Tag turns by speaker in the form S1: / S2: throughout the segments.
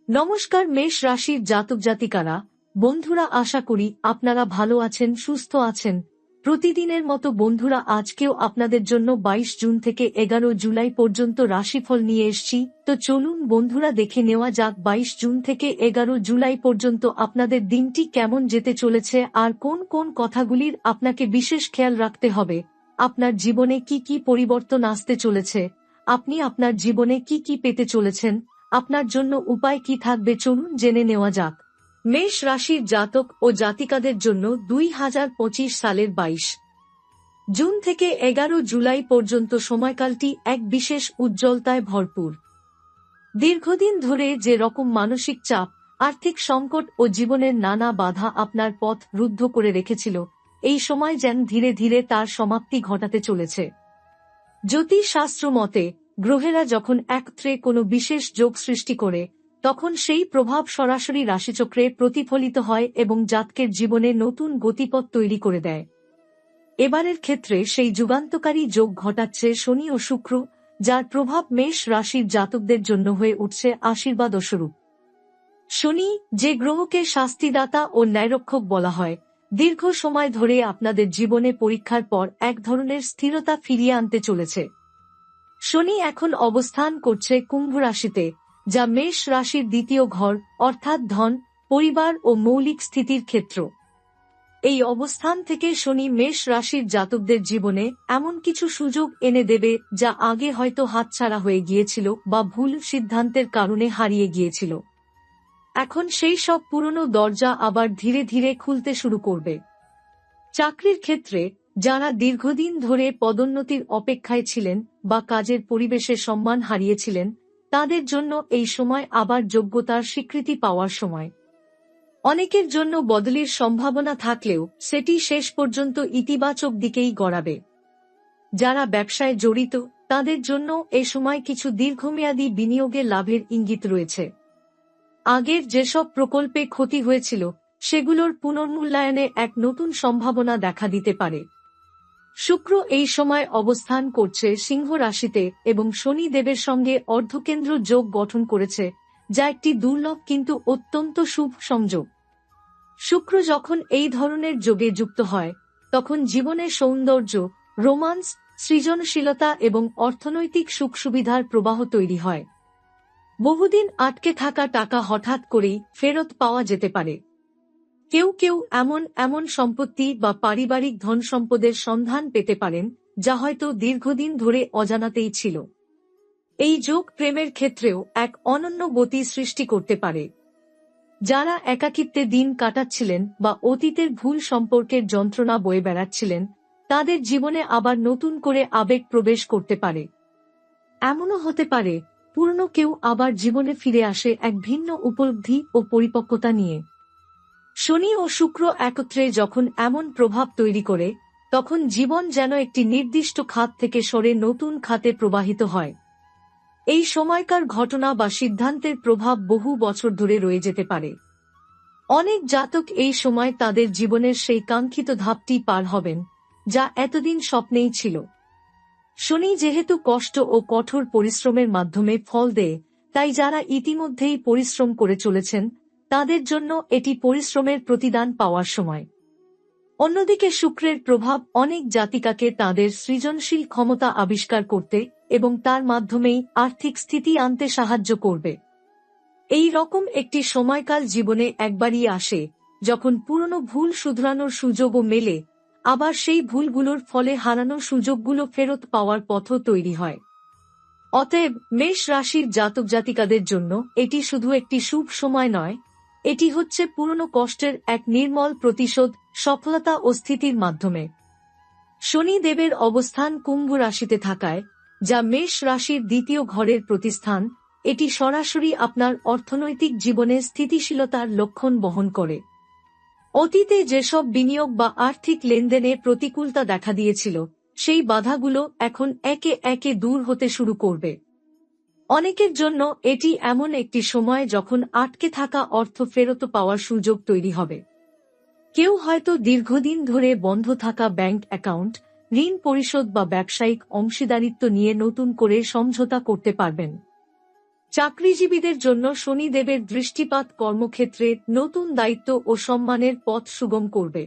S1: নমস্কার মেষ রাশির জাতক জাতিকারা, বন্ধুরা, আশা করি আপনারা ভালো আছেন, সুস্থ আছেন। প্রতিদিনের মতো বন্ধুরা, আজকেও আপনাদের জন্য 22 জুন থেকে 11 জুলাই পর্যন্ত রাশিফল নিয়ে এসেছি। তো চলুন বন্ধুরা, দেখে নেওয়া যাক 22 জুন থেকে 11 জুলাই পর্যন্ত আপনাদের দিনটি কেমন যেতে চলেছে আর কোন কোন কথাগুলির আপনাকে বিশেষ খেয়াল রাখতে হবে। আপনার জীবনে কি কি পরিবর্তন আসতে চলেছে, আপনি আপনার জীবনে কি কি পেতে চলেছেন, আপনার জন্য উপায় কি থাকবে, চলুন জেনে নেওয়া যাক। মেষ রাশির জাতক ও জাতিকাদের জন্য 2025 সালের 22 জুন থেকে 11 জুলাই পর্যন্ত সময়কালটি এক বিশেষ উজ্জ্বলতায় ভরপুর। দীর্ঘদিন ধরে যে রকম মানসিক চাপ, আর্থিক সংকট ও জীবনের নানা বাধা আপনার পথ রুদ্ধ করে রেখেছিল, এই সময় যেন ধীরে ধীরে তার সমাপ্তি ঘটাতে চলেছে। জ্যোতিষশাস্ত্র মতে গ্রহেরা যখন একত্রে কোনো বিশেষ যোগ সৃষ্টি করে, তখন সেই প্রভাব সরাসরি রাশিচক্রে প্রতিফলিত হয় এবং জাতকের জীবনে নতুন গতিপথ তৈরি করে দেয়। এবারের ক্ষেত্রে সেই যুগান্তকারী যোগ ঘটাচ্ছে শনি ও শুক্র, যার প্রভাব মেষ রাশির জাতকদের জন্য হয়ে উঠছে আশীর্বাদ স্বরূপ। শনি, যে গ্রহকে শাস্তিদাতা ও ন্যায়রক্ষক বলা হয়, দীর্ঘ সময় ধরে আপনাদের জীবনে পরীক্ষার পর এক ধরনের স্থিরতা ফিরিয়ে আনতে চলেছে। শনি এখন অবস্থান করছে কুম্ভ রাশিতে, যা মেষ রাশির দ্বিতীয় ঘর, অর্থাৎ ধন, পরিবার ও মৌলিক স্থিতির ক্ষেত্র। এই অবস্থান থেকে শনি মেষ রাশির জাতকদের জীবনে এমন কিছু সুযোগ এনে দেবে যা আগে হয়তো হাতছাড়া হয়ে গিয়েছিল বা ভুল সিদ্ধান্তের কারণে হারিয়ে গিয়েছিল। এখন সেই সব পুরনো দরজা আবার ধীরে ধীরে খুলতে শুরু করবে। চাকরির ক্ষেত্রে যারা দীর্ঘদিন ধরে পদোন্নতির অপেক্ষায় ছিলেন বা কাজের পরিবেশে সম্মান হারিয়েছিলেন, তাদের জন্য এই সময় আবার যোগ্যতার স্বীকৃতি পাওয়ার সময়। অনেকের জন্য বদলির সম্ভাবনা থাকলেও সেটি শেষ পর্যন্ত ইতিবাচক দিকেই গড়াবে। যারা ব্যবসায় জড়িত, তাদের জন্য এ সময় কিছু দীর্ঘমেয়াদী বিনিয়োগে লাভের ইঙ্গিত রয়েছে। আগের যেসব প্রকল্পে ক্ষতি হয়েছিল, সেগুলোর পুনর্মূল্যায়নে এক নতুন সম্ভাবনা দেখা দিতে পারে। শুক্র এই সময় অবস্থান করছে সিংহ রাশিতে এবং শনি দেবের সঙ্গে অর্ধকেন্দ্র যোগ গঠন করেছে, যা একটি দুর্লভ কিন্তু অত্যন্ত শুভ সংযোগ। শুক্র যখন এই ধরনের যোগে যুক্ত হয়, তখন জীবনে সৌন্দর্য, রোমান্স, সৃজনশীলতা এবং অর্থনৈতিক সুখ সুবিধার প্রবাহ তৈরি হয়। বহুদিন আটকে থাকা টাকা হঠাৎ করেই ফেরত পাওয়া যেতে পারে। কেউ কেউ এমন সম্পত্তি বা পারিবারিক ধন সম্পদের সন্ধান পেতে পারেন, যা হয়তো দীর্ঘদিন ধরে অজানাতেই ছিল। এই যোগ প্রেমের ক্ষেত্রেও এক অনন্য গতি সৃষ্টি করতে পারে। যারা একাকিত্বে দিন কাটাচ্ছিলেন বা অতীতের ভুল সম্পর্কের যন্ত্রণা বয়ে বেড়াচ্ছিলেন, তাদের জীবনে আবার নতুন করে আবেগ প্রবেশ করতে পারে। এমনও হতে পারে পুরনো কেউ আবার জীবনে ফিরে আসে এক ভিন্ন উপলব্ধি ও পরিপক্কতা নিয়ে। শনি ও শুক্র একত্রে যখন এমন প্রভাব তৈরি করে, তখন জীবন যেন একটি নির্দিষ্ট খাত থেকে সরে নতুন খাতে প্রবাহিত হয়। এই সময়কার ঘটনা বা সিদ্ধান্তের প্রভাব বহু বছর ধরে রয়ে যেতে পারে। অনেক জাতক এই সময় তাদের জীবনের সেই কাঙ্ক্ষিত ধাপটি পার হবেন, যা এতদিন স্বপ্নেই ছিল। শনি যেহেতু কষ্ট ও কঠোর পরিশ্রমের মাধ্যমে ফল দেয়, তাই যারা ইতিমধ্যেই পরিশ্রম করে চলেছেন, তাদের জন্য এটি পরিশ্রমের প্রতিদান পাওয়ার সময়। অন্যদিকে শুক্রের প্রভাব অনেক জাতিকাকে তাদের সৃজনশীল ক্ষমতা আবিষ্কার করতে এবং তার মাধ্যমেই আর্থিক স্থিতি আনতে সাহায্য করবে। এই রকম একটি সময়কাল জীবনে একবারই আসে, যখন পুরনো ভুল শুধরানোর সুযোগও মেলে, আবার সেই ভুলগুলোর ফলে হারানো সুযোগগুলো ফেরত পাওয়ার পথও তৈরি হয়। অতএব মেষ রাশির জাতক জাতিকাদের জন্য এটি শুধু একটি শুভ সময় নয়, এটি হচ্ছে পুরনো কষ্টের এক নির্মল প্রতিশোধ, সফলতা ও স্থিতির মাধ্যমে। শনি দেবের অবস্থান কুম্ভ রাশিতে থাকায়, যা মেষ রাশির দ্বিতীয় ঘরের প্রতিস্থান, এটি সরাসরি আপনার অর্থনৈতিক জীবনে স্থিতিশীলতার লক্ষণ বহন করে। অতীতে যেসব বিনিয়োগ বা আর্থিক লেনদেনে প্রতিকূলতা দেখা দিয়েছিল, সেই বাধাগুলো এখন একে একে দূর হতে শুরু করবে। অনেকের জন্য এটি এমন একটি সময় যখন আটকে থাকা অর্থ ফেরত পাওয়ার সুযোগ তৈরি হবে। কেউ হয়তো দীর্ঘদিন ধরে বন্ধ থাকা ব্যাংক অ্যাকাউন্ট, ঋণ পরিশোধ বা ব্যবসায়িক অংশীদারিত্ব নিয়ে নতুন করে সমঝোতা করতে পারবেন। চাকরিজীবীদের জন্য শনিদেবের দৃষ্টিপাত কর্মক্ষেত্রে নতুন দায়িত্ব ও সম্মানের পথ সুগম করবে।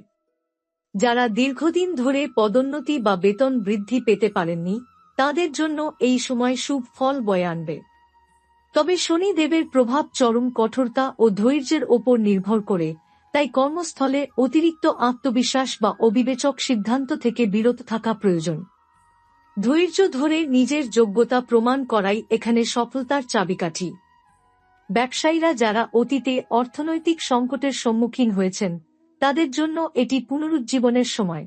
S1: যারা দীর্ঘদিন ধরে পদোন্নতি বা বেতন বৃদ্ধি পেতে পারেননি, তাদের জন্য এই সময় শুভ ফল বয়ে আনবে। তবে শনিদেবের প্রভাব চরম কঠোরতা ও ধৈর্যের ওপর নির্ভর করে, তাই কর্মস্থলে অতিরিক্ত আত্মবিশ্বাস বা অবিবেচক সিদ্ধান্ত থেকে বিরত থাকা প্রয়োজন। ধৈর্য ধরে নিজের যোগ্যতা প্রমাণ করাই এখানে সফলতার চাবিকাঠি। ব্যবসায়ীরা যারা অতীতে অর্থনৈতিক সংকটের সম্মুখীন হয়েছেন, তাদের জন্য এটি পুনরুজ্জীবনের সময়।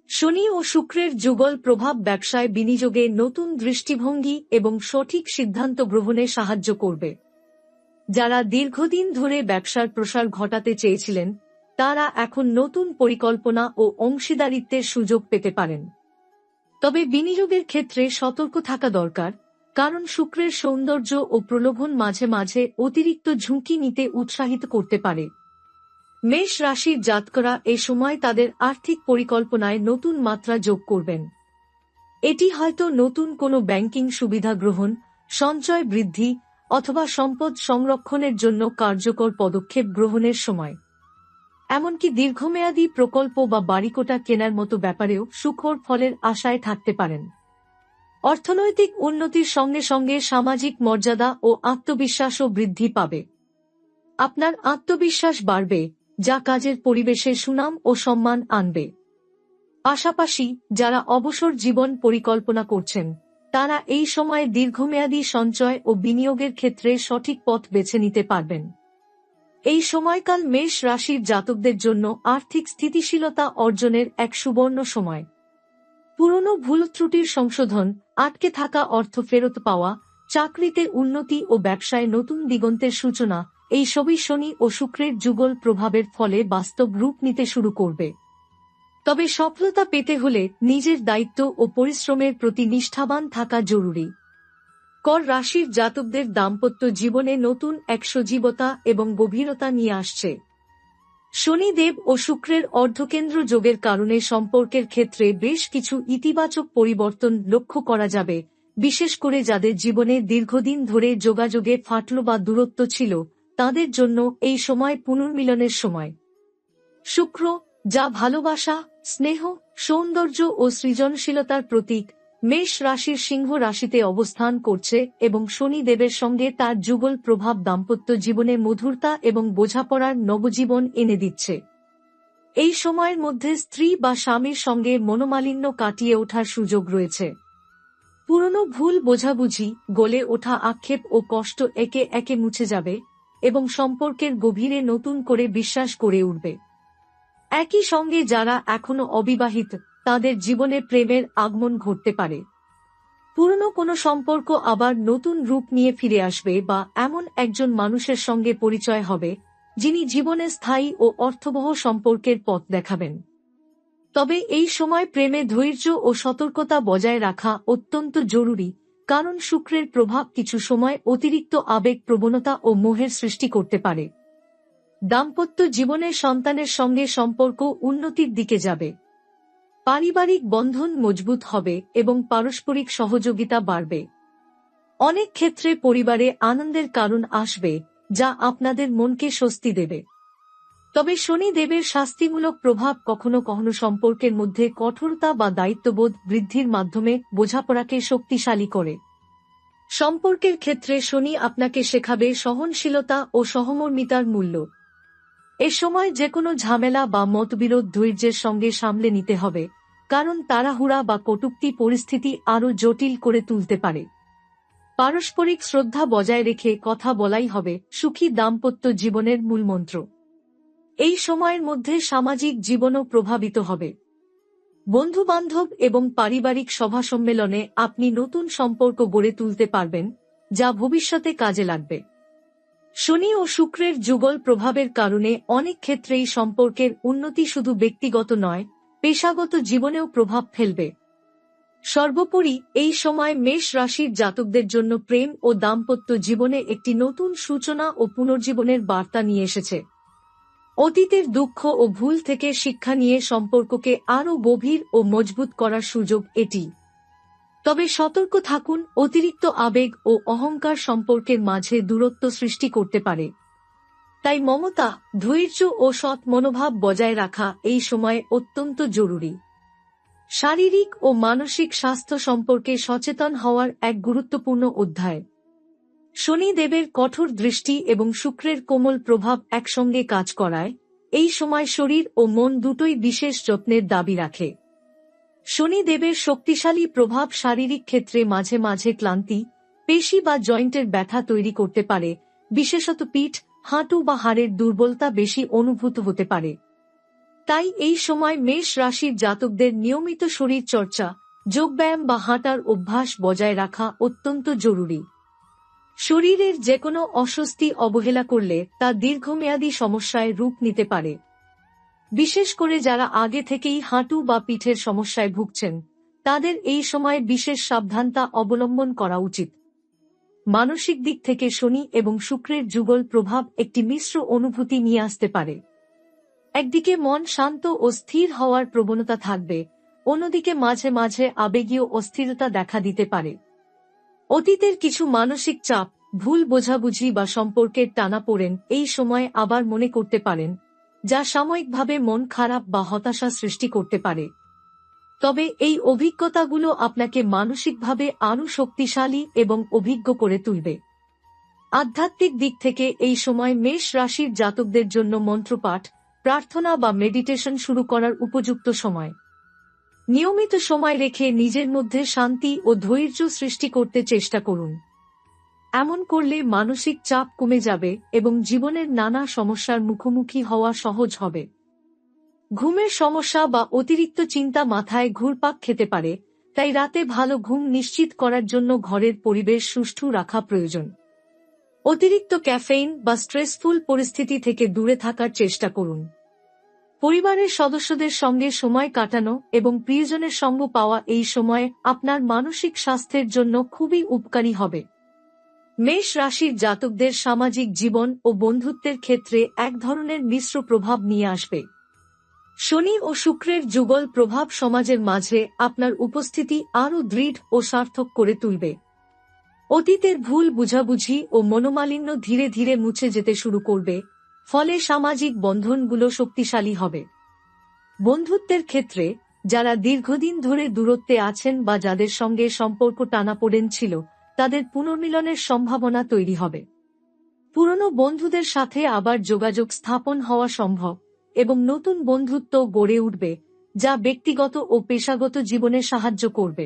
S1: শনি ও শুক্রের যুগল প্রভাব ব্যবসায় বিনিয়োগে নতুন দৃষ্টিভঙ্গি এবং সঠিক সিদ্ধান্ত গ্রহণে সাহায্য করবে। যারা দীর্ঘদিন ধরে ব্যবসার প্রসার ঘটাতে চেয়েছিলেন, তারা এখন নতুন পরিকল্পনা ও অংশীদারিত্বের সুযোগ পেতে পারেন। তবে বিনিয়োগের ক্ষেত্রে সতর্ক থাকা দরকার, কারণ শুক্রের সৌন্দর্য ও প্রলোভন মাঝে মাঝে অতিরিক্ত ঝুঁকি নিতে উৎসাহিত করতে পারে। মেষ রাশির জাতকরা এ সময় তাদের আর্থিক পরিকল্পনায় নতুন মাত্রা যোগ করবেন। এটি হয়তো নতুন কোনো ব্যাংকিং সুবিধা গ্রহণ, সঞ্চয় বৃদ্ধি অথবা সম্পদ সংরক্ষণের জন্য কার্যকর পদক্ষেপ গ্রহণের সময়। এমনকি দীর্ঘমেয়াদী প্রকল্প বা বাড়িকোটা কেনার মতো ব্যাপারেও সুখর ফলের আশায় থাকতে পারেন। অর্থনৈতিক উন্নতির সঙ্গে সঙ্গে সামাজিক মর্যাদা ও আত্মবিশ্বাসও বৃদ্ধি পাবে। আপনার আত্মবিশ্বাস বাড়বে, যা কাজের পরিবেশে সুনাম ও সম্মান আনবে। পাশাপাশি যারা অবসর জীবন পরিকল্পনা করছেন, তারা এই সময়ে দীর্ঘমেয়াদী সঞ্চয় ও বিনিয়োগের ক্ষেত্রে সঠিক পথ বেছে নিতে পারবেন। এই সময়কাল মেষ রাশির জাতকদের জন্য আর্থিক স্থিতিশীলতা অর্জনের এক সুবর্ণ সময়। পুরনো ভুল ত্রুটির সংশোধন, আটকে থাকা অর্থ ফেরত পাওয়া, চাকরিতে উন্নতি ও ব্যবসায় নতুন দিগন্তের সূচনা, এই সবই শনি ও শুক্রের যুগল প্রভাবের ফলে বাস্তব রূপ নিতে শুরু করবে। তবে সফলতা পেতে হলে নিজের দায়িত্ব ও পরিশ্রমের প্রতি নিষ্ঠাবান থাকা জরুরি। কর রাশির জাতকদের দাম্পত্য জীবনে নতুন এক সজীবতা এবং গভীরতা নিয়ে আসছে। শনিদেব ও শুক্রের অর্ধকেন্দ্র যোগের কারণে সম্পর্কের ক্ষেত্রে বেশ কিছু ইতিবাচক পরিবর্তন লক্ষ্য করা যাবে, বিশেষ করে যাদের জীবনে দীর্ঘদিন ধরে যোগাযোগে ফাটল বা দূরত্ব ছিল, তাদের জন্য এই সময় পুনর্মিলনের সময়। শুক্র, যা ভালোবাসা, স্নেহ, সৌন্দর্য ও সৃজনশীলতার প্রতীক, মেষ রাশির সিংহ রাশিতে অবস্থান করছে এবং শনিদেবের সঙ্গে তার যুগল প্রভাব দাম্পত্য জীবনে মধুরতা এবং বোঝাপড়ার নবজীবন এনে দিচ্ছে। এই সময়ের মধ্যে স্ত্রী বা স্বামীর সঙ্গে মনোমালিন্য কাটিয়ে ওঠার সুযোগ রয়েছে। পুরনো ভুল বোঝাবুঝি, গলে ওঠা আক্ষেপ ও কষ্ট একে একে মুছে যাবে এবং সম্পর্কের গভীরে নতুন করে বিশ্বাস গড়ে উঠবে। একই সঙ্গে যারা এখনো অবিবাহিত, তাদের জীবনে প্রেমের আগমন ঘটতে পারে। পুরনো কোনো সম্পর্ক আবার নতুন রূপ নিয়ে ফিরে আসবে বা এমন একজন মানুষের সঙ্গে পরিচয় হবে, যিনি জীবনে স্থায়ী ও অর্থবহ সম্পর্কের পথ দেখাবেন। তবে এই সময় প্রেমে ধৈর্য ও সতর্কতা বজায় রাখা অত্যন্ত জরুরি, কারণ শুক্রের প্রভাব কিছু সময় অতিরিক্ত আবেগ প্রবণতা ও মোহের সৃষ্টি করতে পারে। দাম্পত্য জীবনে সন্তানের সঙ্গে সম্পর্ক উন্নতির দিকে যাবে। পারিবারিক বন্ধন মজবুত হবে এবং পারস্পরিক সহযোগিতা বাড়বে। অনেক ক্ষেত্রে পরিবারে আনন্দের কারণ আসবে, যা আপনাদের মনকে স্বস্তি দেবে। তবে শনিদেবের শাস্তিমূলক প্রভাব কখনো কখনো সম্পর্কের মধ্যে কঠোরতা বা দায়িত্ববোধ বৃদ্ধির মাধ্যমে বোঝাপড়াকে শক্তিশালী করে। সম্পর্কের ক্ষেত্রে শনি আপনাকে শেখাবে সহনশীলতা ও সহমর্মিতার মূল্য। এ সময় যেকোনো ঝামেলা বা মতবিরোধ ধৈর্যের সঙ্গে সামলে নিতে হবে, কারণ তাড়াহুড়া বা কটূক্তি পরিস্থিতি আরও জটিল করে তুলতে পারে। পারস্পরিক শ্রদ্ধা বজায় রেখে কথা বলাই হবে সুখী দাম্পত্য জীবনের মূলমন্ত্র। এই সময়ের মধ্যে সামাজিক জীবনও প্রভাবিত হবে। বন্ধুবান্ধব এবং পারিবারিক সভা সম্মেলনে আপনি নতুন সম্পর্ক গড়ে তুলতে পারবেন, যা ভবিষ্যতে কাজে লাগবে। শনি ও শুক্রের যুগল প্রভাবের কারণে অনেক ক্ষেত্রেই সম্পর্কের উন্নতি শুধু ব্যক্তিগত নয়, পেশাগত জীবনেও প্রভাব ফেলবে। সর্বোপরি এই সময় মেষ রাশির জাতকদের জন্য প্রেম ও দাম্পত্য জীবনে একটি নতুন সূচনা ও পুনর্জীবনের বার্তা নিয়ে এসেছে। অতীতের দুঃখ ও ভুল থেকে শিক্ষা নিয়ে সম্পর্ককে আরও গভীর ও মজবুত করার সুযোগ এটি। তবে সতর্ক থাকুন, অতিরিক্ত আবেগ ও অহংকার সম্পর্কের মাঝে দূরত্ব সৃষ্টি করতে পারে। তাই মমতা, ধৈর্য ও সৎ মনোভাব বজায় রাখা এই সময়ে অত্যন্ত জরুরি। শারীরিক ও মানসিক স্বাস্থ্য সম্পর্কে সচেতন হওয়ার এক গুরুত্বপূর্ণ অধ্যায়। শনি দেবের কঠোর দৃষ্টি এবং শুক্রের কোমল প্রভাব একসঙ্গে কাজ করায় এই সময় শরীর ও মন দুটোই বিশেষ যত্নের দাবি রাখে। শনি দেবের শক্তিশালী প্রভাব শারীরিক ক্ষেত্রে মাঝে মাঝে ক্লান্তি, পেশি বা জয়েন্টের ব্যথা তৈরি করতে পারে, বিশেষত পিঠ, হাঁটু বা হাড়ের দুর্বলতা বেশি অনুভূত হতে পারে। তাই এই সময় মেষ রাশির জাতকদের নিয়মিত শরীর চর্চা, যোগব্যায়াম বা হাঁটার অভ্যাস বজায় রাখা অত্যন্ত জরুরি। শরীরের যেকোনো অস্বস্তি অবহেলা করলে তা দীর্ঘমেয়াদী সমস্যায় রূপ নিতে পারে। বিশেষ করে যারা আগে থেকেই হাঁটু বা পিঠের সমস্যায় ভুগছেন, তাদের এই সময় বিশেষ সাবধানতা অবলম্বন করা উচিত। মানসিক দিক থেকে শনি এবং শুক্রের যুগল প্রভাব একটি মিশ্র অনুভূতি নিয়ে আসতে পারে। একদিকে মন শান্ত ও স্থির হওয়ার প্রবণতা থাকবে, অন্যদিকে মাঝে মাঝে আবেগীয় অস্থিরতা দেখা দিতে পারে। অতীতের কিছু মানসিক চাপ, ভুল বোঝাবুঝি বা সম্পর্কের টানাপোড়েন এই সময় আবার মনে করতে পারেন, যা সাময়িকভাবে মন খারাপ বা হতাশা সৃষ্টি করতে পারে। তবে এই অভিজ্ঞতাগুলো আপনাকে মানসিকভাবে আরও শক্তিশালী এবং অভিজ্ঞ করে তুলবে। আধ্যাত্মিক দিক থেকে এই সময় মেষ রাশির জাতকদের জন্য মন্ত্রপাঠ, প্রার্থনা বা মেডিটেশন শুরু করার উপযুক্ত সময়। নিয়মিত সময় রেখে নিজের মধ্যে শান্তি ও ধৈর্য সৃষ্টি করতে চেষ্টা করুন। এমন করলে মানসিক চাপ কমে যাবে এবং জীবনের নানা সমস্যার মুখোমুখি হওয়া সহজ হবে। ঘুমের সমস্যা বা অতিরিক্ত চিন্তা মাথায় ঘুরপাক খেতে পারে, তাই রাতে ভালো ঘুম নিশ্চিত করার জন্য ঘরের পরিবেশ সুষ্ঠু রাখা প্রয়োজন। অতিরিক্ত ক্যাফেইন বা স্ট্রেসফুল পরিস্থিতি থেকে দূরে থাকার চেষ্টা করুন। পরিবারের সদস্যদের সঙ্গে সময় কাটানো এবং প্রিয়জনের সঙ্গ পাওয়া এই সময়ে আপনার মানসিক স্বাস্থ্যের জন্য খুবই উপকারী হবে। মেষ রাশির জাতকদের সামাজিক জীবন ও বন্ধুত্বের ক্ষেত্রে এক ধরনের মিশ্র প্রভাব নিয়ে আসবে। শনি ও শুক্রের যুগল প্রভাব সমাজের মাঝে আপনার উপস্থিতি আরও দৃঢ় ও সার্থক করে তুলবে। অতীতের ভুল বুঝাবুঝি ও মনোমালিন্য ধীরে ধীরে মুছে যেতে শুরু করবে, ফলে সামাজিক বন্ধনগুলো শক্তিশালী হবে। বন্ধুত্বের ক্ষেত্রে যারা দীর্ঘদিন ধরে দূরত্বে আছেন বা যাদের সঙ্গে সম্পর্ক টানাপোড়েন ছিল, তাদের পুনর্মিলনের সম্ভাবনা তৈরি হবে। পুরনো বন্ধুদের সাথে আবার যোগাযোগ স্থাপন হওয়া সম্ভব এবং নতুন বন্ধুত্ব গড়ে উঠবে, যা ব্যক্তিগত ও পেশাগত জীবনে সাহায্য করবে।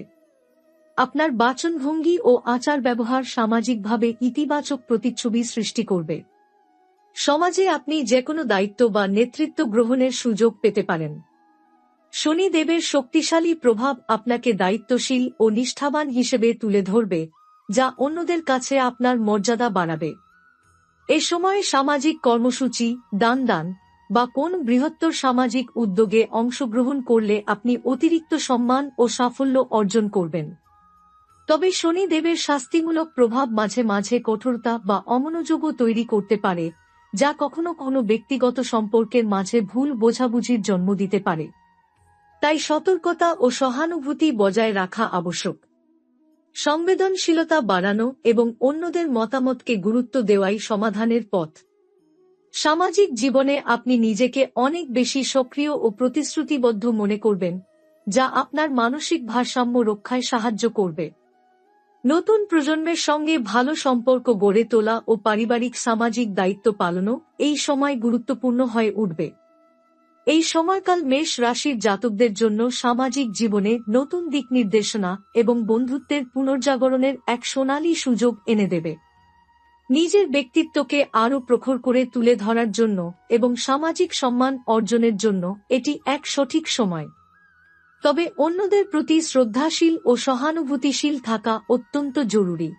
S1: আপনার বাচনভঙ্গি ও আচার ব্যবহার সামাজিকভাবে ইতিবাচক প্রতিচ্ছবি সৃষ্টি করবে। সমাজে আপনি যেকোনো দায়িত্ব বা নেতৃত্ব গ্রহণের সুযোগ পেতে পারেন। শনি দেবের শক্তিশালী প্রভাব আপনাকে দায়িত্বশীল ও নিষ্ঠাবান হিসেবে তুলে ধরবে, যা অন্যদের কাছে আপনার মর্যাদা বাড়াবে। এ সময় সামাজিক কর্মসূচি, দান বা কোন বৃহত্তর সামাজিক উদ্যোগে অংশগ্রহণ করলে আপনি অতিরিক্ত সম্মান ও সাফল্য অর্জন করবেন। তবে শনি দেবের শাস্তিমূলক প্রভাব মাঝে মাঝে কঠোরতা বা অমনোযোগও তৈরি করতে পারে, যা কখনো কোনো ব্যক্তিগত সম্পর্কের মাঝে ভুল বোঝাবুঝির জন্ম দিতে পারে। তাই সতর্কতা ও সহানুভূতি বজায় রাখা আবশ্যক। সংবেদনশীলতা বাড়ানো এবং অন্যদের মতামতকে গুরুত্ব দেওয়াই সমাধানের পথ। সামাজিক জীবনে আপনি নিজেকে অনেক বেশি সক্রিয় ও প্রতিশ্রুতিবদ্ধ মনে করবেন, যা আপনার মানসিক ভারসাম্য রক্ষায় সাহায্য করবে। নতুন প্রজন্মের সঙ্গে ভালো সম্পর্ক গড়ে তোলা ও পারিবারিক সামাজিক দায়িত্ব পালনও এই সময় গুরুত্বপূর্ণ হয়ে উঠবে। এই সময়কাল মেষ রাশির জাতকদের জন্য সামাজিক জীবনে নতুন দিক নির্দেশনা এবং বন্ধুত্বের পুনর্জাগরণের এক সোনালী সুযোগ এনে দেবে। নিজের ব্যক্তিত্বকে আরও প্রখর করে তুলে ধরার জন্য এবং সামাজিক সম্মান অর্জনের জন্য এটি এক সঠিক সময়। তবে অন্যদের প্রতি শ্রদ্ধাশীল ও সহানুভূতিশীল থাকা অত্যন্ত জরুরি।